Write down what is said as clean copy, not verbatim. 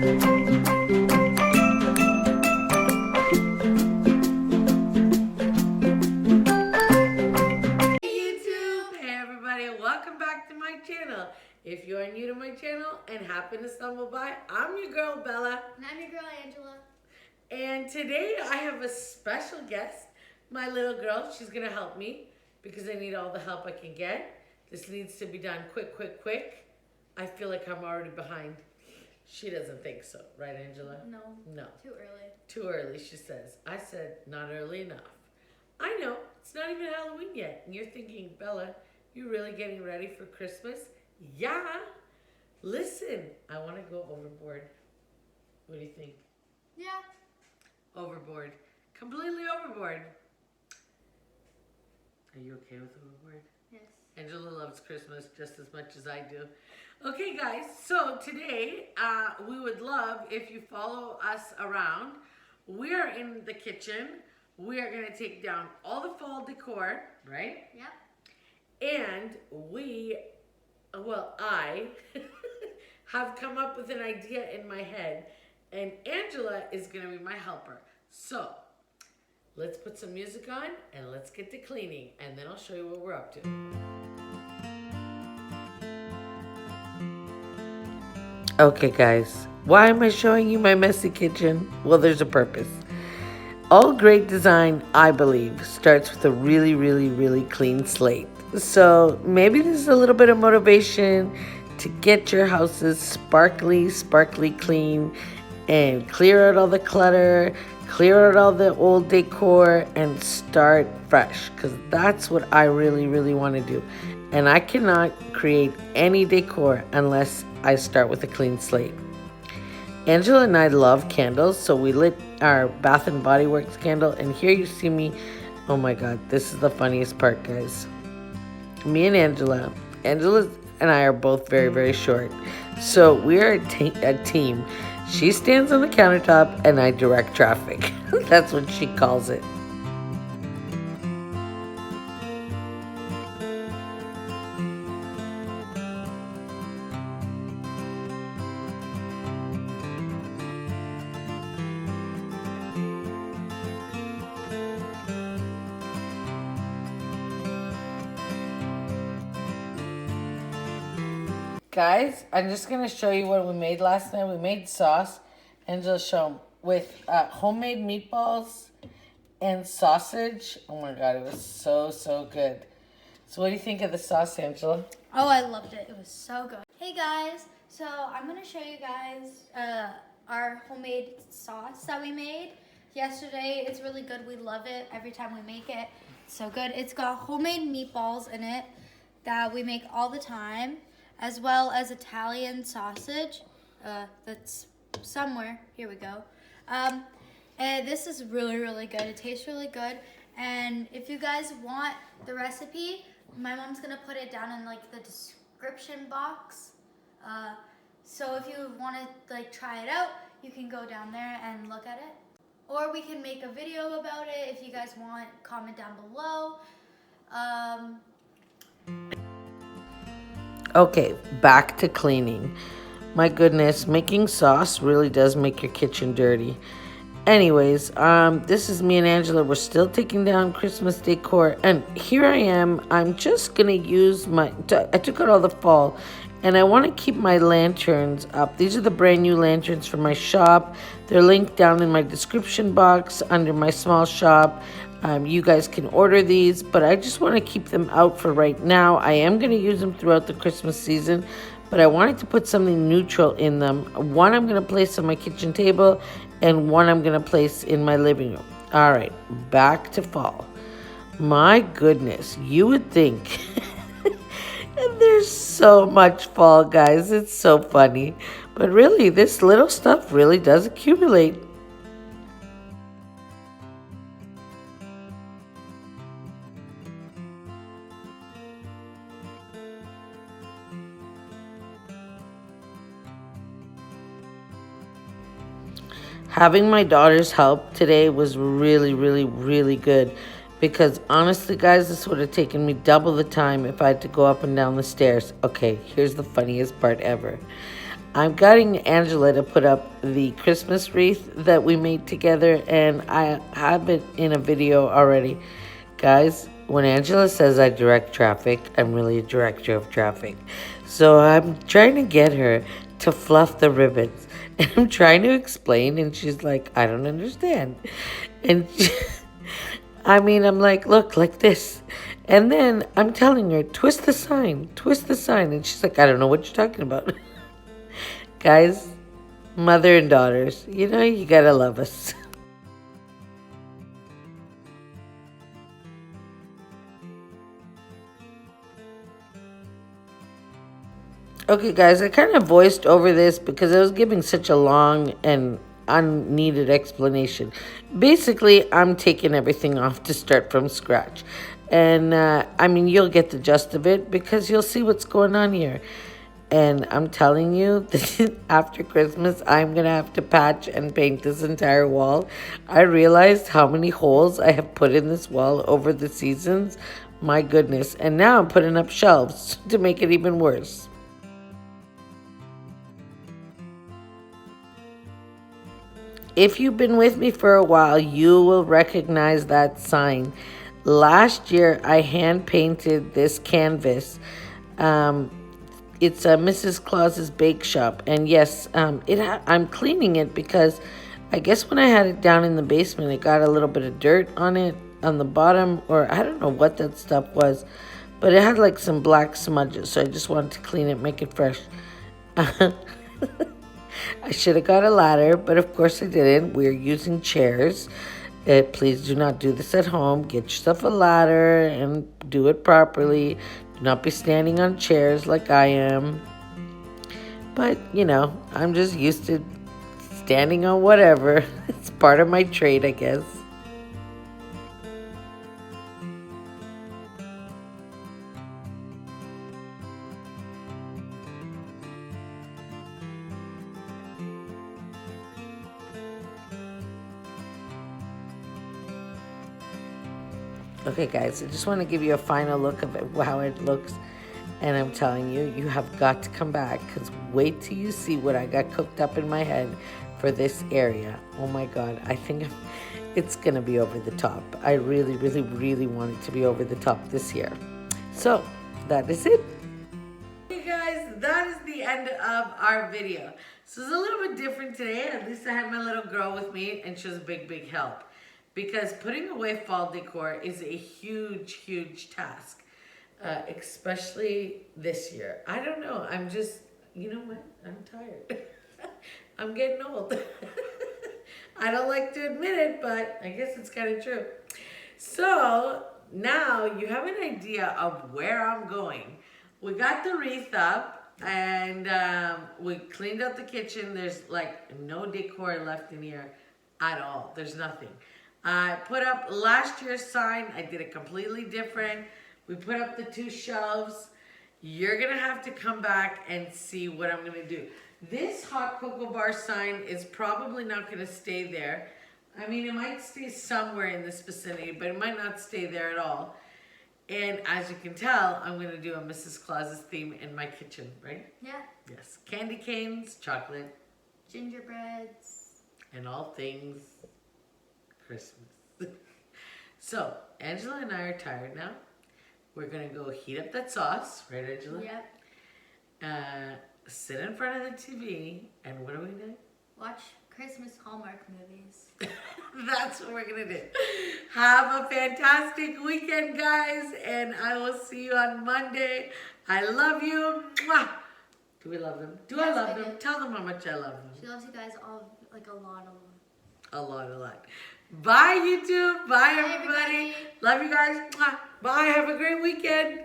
Welcome back to my channel. If you are new to my channel and happen to stumble by, I'm your girl Bella. And I'm your girl Angela. And today I have a special guest, my little girl. She's gonna help me because I need all the help I can get. This needs to be done quick. I feel like I'm already behind. She doesn't think so, right, Angela? No. Too early. Too early, she says. I said not early enough. I know, it's not even Halloween yet. And you're thinking, Bella, you really getting ready for Christmas? Yeah. Listen, I want to go overboard. What do you think? Yeah. Overboard. Completely overboard. Are you okay with overboard? Yes. Angela loves Christmas just as much as I do. Okay, guys, so today we would love if you follow us around. We're in the kitchen. We are going to take down all the fall decor, right? Yep. And I have come up with an idea in my head, and Angela is going to be my helper. So, let's put some music on, and let's get to cleaning, and then I'll show you what we're up to. Okay, guys, why am I showing you my messy kitchen? Well, there's a purpose. All great design, I believe, starts with a really clean slate. So maybe this is a little bit of motivation to get your houses sparkly clean and clear out all the clutter, clear out all the old decor, and start fresh, because that's what I really want to do. And I cannot create any decor unless I start with a clean slate. Angela and I love candles, so we lit our Bath and Body Works candle, and here you see me. Oh my god, this is the funniest part, guys. Me and Angela and I are both very short, so we're a team. She stands on the countertop and I direct traffic. That's what she calls it. Guys, I'm just going to show you what we made last night. We made sauce. Angela showed with homemade meatballs and sausage. Oh my god, it was so good. So what do you think of the sauce, Angela? Oh, I loved it. It was so good. Hey guys, so I'm going to show you guys our homemade sauce that we made yesterday. It's really good. We love it every time we make it. It's so good. It's got homemade meatballs in it that we make all the time, as well as Italian sausage that's somewhere. Here we go. And this is really good. It tastes really good. And if you guys want the recipe, my mom's gonna put it down in like the description box. So if you want to try it out, you can go down there and look at it. Or we can make a video about it if you guys want. Comment down below. Okay, back to cleaning. My goodness, making sauce really does make your kitchen dirty. Anyways, this is me and Angela. We're still taking down Christmas decor, and here I am. I'm just gonna use I took out all the fall, and I want to keep my lanterns up. These are the brand new lanterns from my shop. They're linked down in my description box under my small shop. You guys can order these, but I just want to keep them out for right now. I am going to use them throughout the Christmas season, but I wanted to put something neutral in them. One I'm going to place on my kitchen table, and one I'm going to place in my living room. All right, back to fall. My goodness, you would think there's so much fall, guys. It's so funny. But really, this little stuff really does accumulate. Having my daughter's help today was really good, because honestly, guys, this would have taken me double the time if I had to go up and down the stairs. Okay, here's the funniest part ever. I'm getting Angela to put up the Christmas wreath that we made together, and I have it in a video already. Guys, when Angela says I direct traffic, I'm really a director of traffic. So I'm trying to get her to fluff the ribbons. And I'm trying to explain, and she's like, I don't understand. And I mean, I'm like, look, like this. And then I'm telling her, twist the sign, twist the sign. And she's like, I don't know what you're talking about. Guys, mother and daughters, you know, you gotta love us. Okay, guys, I kind of voiced over this because I was giving such a long and unneeded explanation. Basically, I'm taking everything off to start from scratch. And I mean, you'll get the gist of it because you'll see what's going on here. And I'm telling you, after Christmas, I'm going to have to patch and paint this entire wall. I realized how many holes I have put in this wall over the seasons. My goodness. And now I'm putting up shelves to make it even worse. If you've been with me for a while, you will recognize that sign. Last year, I hand painted this canvas. It's a Mrs. Claus's Bake Shop, and yes, I'm cleaning it because I guess when I had it down in the basement, it got a little bit of dirt on it on the bottom, or I don't know what that stuff was, but it had like some black smudges, so I just wanted to clean it, make it fresh. I should have got a ladder, but of course I didn't. We're using chairs. Please do not do this at home. Get yourself a ladder and do it properly. Do not be standing on chairs like I am. But, you know, I'm just used to standing on whatever. It's part of my trade, I guess. Okay, guys, I just want to give you a final look of how it looks. And I'm telling you, you have got to come back because wait till you see what I got cooked up in my head for this area. Oh my God, I think it's going to be over the top. I really, really, really want it to be over the top this year. So that is it. Hey guys, that is the end of our video. So it's a little bit different today. At least I had my little girl with me and she was a big, big help. Because putting away fall decor is a huge, huge task. Especially this year. I don't know. I'm just, you know what? I'm tired. I'm getting old. I don't like to admit it, but I guess it's kind of true. So now you have an idea of where I'm going. We got the wreath up and we cleaned out the kitchen. There's like no decor left in here at all. There's nothing. I put up last year's sign. I did it completely different. We put up the 2 shelves. You're going to have to come back and see what I'm going to do. This hot cocoa bar sign is probably not going to stay there. I mean, it might stay somewhere in this vicinity, but it might not stay there at all. And as you can tell, I'm going to do a Mrs. Claus's theme in my kitchen, right? Yeah. Yes. Candy canes, chocolate. Gingerbreads. And all things Christmas. So, Angela and I are tired now. We're going to go heat up that sauce, right, Angela? Yep. Sit in front of the TV, and what are we doing? Watch Christmas Hallmark movies. That's what we're going to do. Have a fantastic weekend, guys, and I will see you on Monday. I love you. Mwah! Do we love them? Do I love them? Tell them how much I love them. She loves you guys all, like a lot. A lot. Bye, YouTube. Bye, everybody. Love you guys. Bye. Have a great weekend.